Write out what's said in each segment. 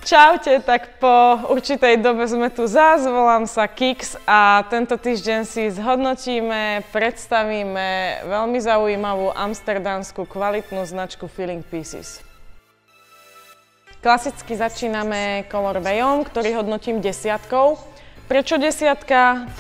Čaute, tak po určitej dobe sme tu zás, volám sa Kix a tento týždeň si zhodnotíme, predstavíme veľmi zaujímavú amsterdamskú kvalitnú značku Feeling Pieces. Klasicky začíname colorwayom, ktorý hodnotím 10. Prečo 10?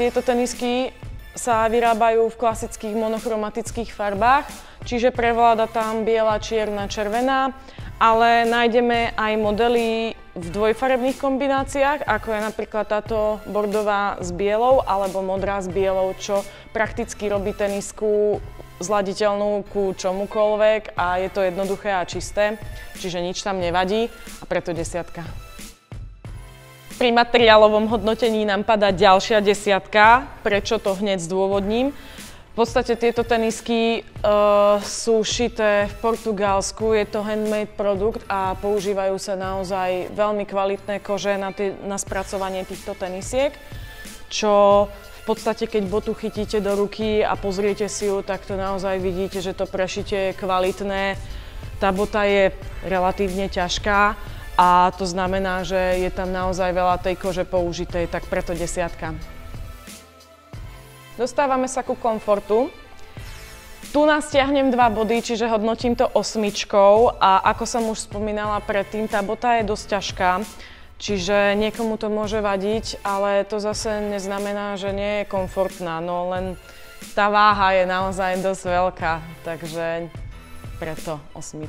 Tieto tenisky sa vyrábajú v klasických monochromatických farbách, čiže prevláda tam biela, čierna, červená, ale nájdeme aj modely v dvojfarebných kombináciách, ako je napríklad táto bordová s bielou alebo modrá s bielou, čo prakticky robí tenisku zladiteľnú ku čomukoľvek a je to jednoduché a čisté, čiže nič tam nevadí a preto 10. Pri materiálovom hodnotení nám padá ďalšia 10. Prečo to hneď zdôvodním? V podstate tieto tenisky sú šité v Portugalsku, je to handmade produkt a používajú sa naozaj veľmi kvalitné kože na spracovanie týchto tenisiek, čo v podstate keď botu chytíte do ruky a pozriete si ju, tak to naozaj vidíte, že to prešitie je kvalitné. Tá bota je relatívne ťažká a to znamená, že je tam naozaj veľa tej kože použitej, tak preto 10. Dostávame sa ku komfortu. Tu nastiahnem 2 body, čiže hodnotím to 8 a ako som už spomínala predtým, tá bota je dosť ťažká, čiže niekomu to môže vadiť, ale to zase neznamená, že nie je komfortná, no len tá váha je naozaj dosť veľká, takže preto 8.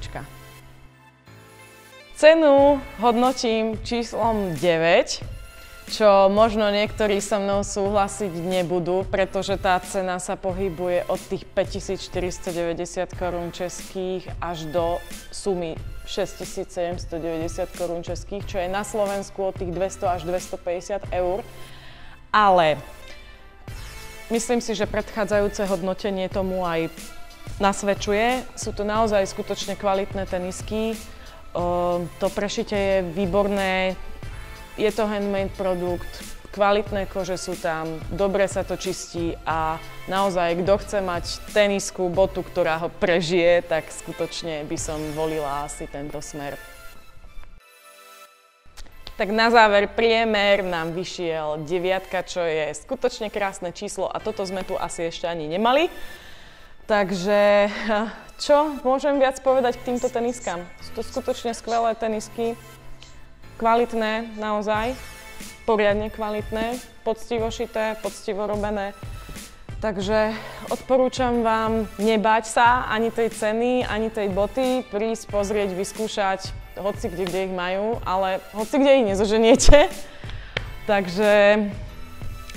Cenu hodnotím číslom 9. Čo možno niektorí so mnou súhlasiť nebudú, pretože tá cena sa pohybuje od tých 5490 korún českých až do sumy 6790 korún českých, čo je na Slovensku od tých 200 až 250 eur. Ale myslím si, že predchádzajúce hodnotenie tomu aj nasvedčuje. Sú to naozaj skutočne kvalitné tenisky. To prešitie je výborné. Je to handmade produkt, kvalitné kože sú tam, dobre sa to čistí a naozaj, kto chce mať tenisku, botu, ktorá ho prežije, tak skutočne by som volila asi tento smer. Tak na záver priemer nám vyšiel 9, čo je skutočne krásne číslo a toto sme tu asi ešte ani nemali. Takže čo môžem viac povedať k týmto teniskám? Sú to skutočne skvelé tenisky. Kvalitné, naozaj, poriadne kvalitné, poctivo šité, poctivo robené. Takže odporúčam vám nebáť sa ani tej ceny, ani tej boty, prísť, pozrieť, vyskúšať hoci kde ich majú, ale hoci kde ich nezoženiete. Takže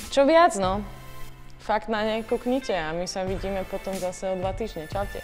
čo viac, no. Fakt na ne kúknite a my sa vidíme potom zase o 2 týždne. Čaute.